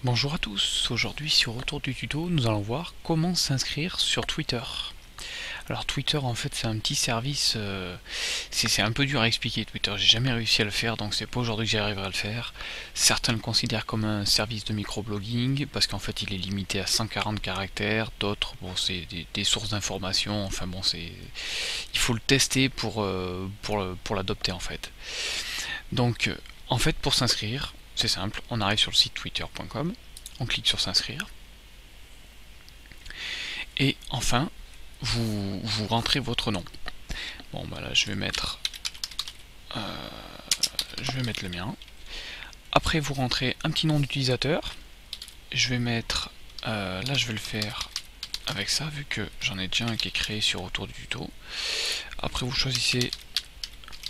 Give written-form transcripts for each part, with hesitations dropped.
Bonjour à tous, aujourd'hui sur Retour du tuto, nous allons voir comment s'inscrire sur Twitter. Alors Twitter en fait c'est un petit service, c'est un peu dur à expliquer Twitter, j'ai jamais réussi à le faire donc c'est pas aujourd'hui que j'arriverai à le faire. Certains le considèrent comme un service de microblogging parce qu'en fait il est limité à 140 caractères, d'autres bon c'est des sources d'informations, enfin bon c'est il faut le tester pour l'adopter en fait. Donc en fait pour s'inscrire, c'est simple, on arrive sur le site twitter.com, on clique sur s'inscrire, et enfin, vous rentrez votre nom. Bon bah là je vais mettre le mien. Après vous rentrez un petit nom d'utilisateur. Je vais mettre, là je vais le faire avec ça, vu que j'en ai déjà un qui est créé sur Autour du tuto. Après vous choisissez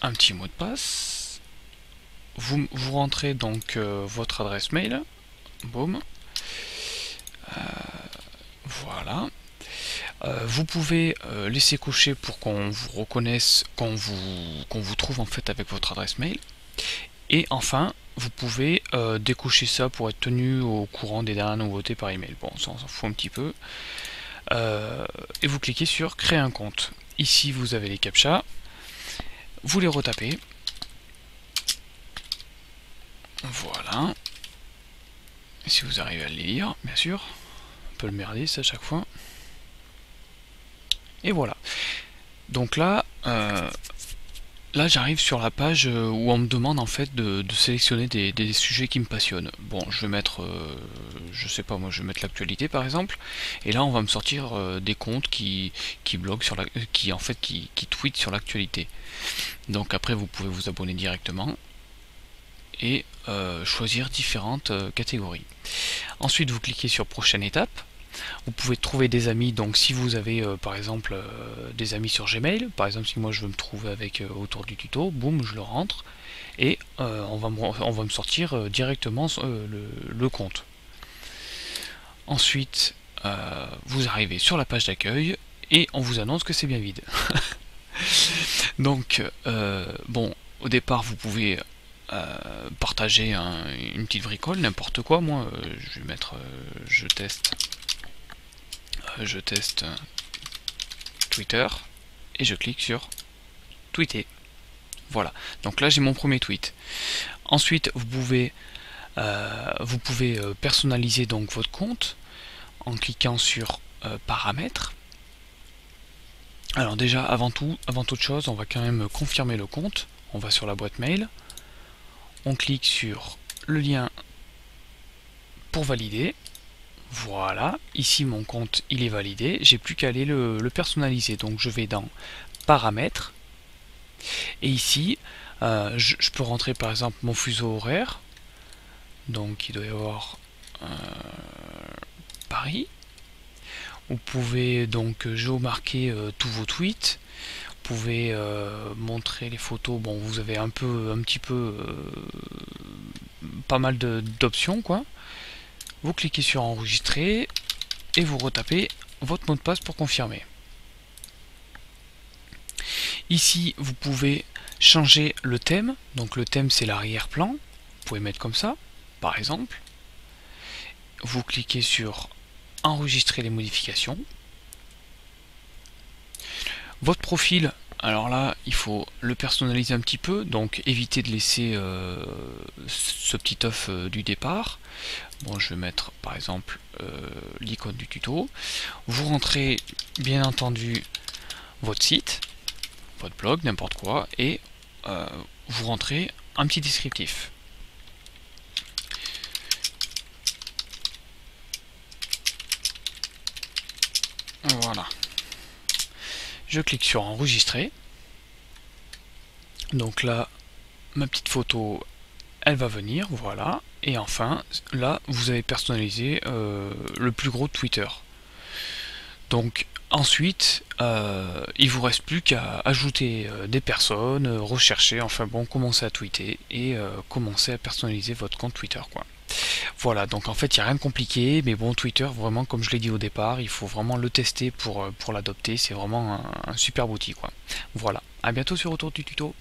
un petit mot de passe. Vous rentrez donc votre adresse mail. Boum. Voilà. Vous pouvez laisser cocher pour qu'on vous reconnaisse, qu'on vous trouve en fait avec votre adresse mail. Et enfin, vous pouvez décocher ça pour être tenu au courant des dernières nouveautés par email. Bon, ça on s'en fout un petit peu. Et vous cliquez sur créer un compte. Ici vous avez les captchas. Vous les retapez. Voilà. Si vous arrivez à les lire, bien sûr. On peut le merder ça à chaque fois. Et voilà. Donc là, j'arrive sur la page où on me demande en fait de sélectionner des sujets qui me passionnent. Bon, je vais mettre, je sais pas moi, je vais mettre l'actualité par exemple. Et là, on va me sortir des comptes qui bloguent sur qui tweetent sur l'actualité. Donc après, vous pouvez vous abonner directement et choisir différentes catégories. Ensuite, vous cliquez sur prochaine étape. Vous pouvez trouver des amis, donc si vous avez par exemple des amis sur Gmail, par exemple si moi je veux me trouver avec autour du tuto, boum, je le rentre et on va me sortir directement le compte. Ensuite, vous arrivez sur la page d'accueil et on vous annonce que c'est bien vide. Donc, bon, au départ vous pouvez partager une petite bricole, n'importe quoi. Moi, je vais mettre je teste Twitter et je clique sur tweeter. Voilà, donc là j'ai mon premier tweet. Ensuite vous pouvez personnaliser donc votre compte en cliquant sur paramètres. Alors déjà avant toute chose on va quand même confirmer le compte. On va sur la boîte mail, on clique sur le lien pour valider. Voilà, ici mon compte il est validé, j'ai plus qu'à aller le personnaliser. Donc je vais dans paramètres et ici je peux rentrer par exemple mon fuseau horaire. Donc il doit y avoir Paris. Vous pouvez donc géomarquer tous vos tweets. Vous pouvez montrer les photos. Bon, vous avez un petit peu pas mal d'options quoi. Vous cliquez sur enregistrer et vous retapez votre mot de passe pour confirmer. Ici vous pouvez changer le thème, donc le thème c'est l'arrière-plan, vous pouvez mettre comme ça par exemple. Vous cliquez sur enregistrer les modifications. Votre profil, alors là il faut le personnaliser un petit peu, donc évitez de laisser ce petit œuf du départ. Bon, je vais mettre par exemple l'icône du tuto. Vous rentrez bien entendu votre site, votre blog, n'importe quoi, et vous rentrez un petit descriptif. Voilà. Je clique sur enregistrer. Donc là, ma petite photo, elle va venir, voilà. Et enfin, là, vous avez personnalisé le plus gros de Twitter. Donc ensuite, il vous reste plus qu'à ajouter des personnes, rechercher, enfin bon, commencer à tweeter et commencer à personnaliser votre compte Twitter, quoi. Voilà, donc en fait il n'y a rien de compliqué, mais bon, Twitter, vraiment comme je l'ai dit au départ, il faut vraiment le tester pour l'adopter, c'est vraiment un super outil quoi. Voilà, à bientôt sur Retour du tuto.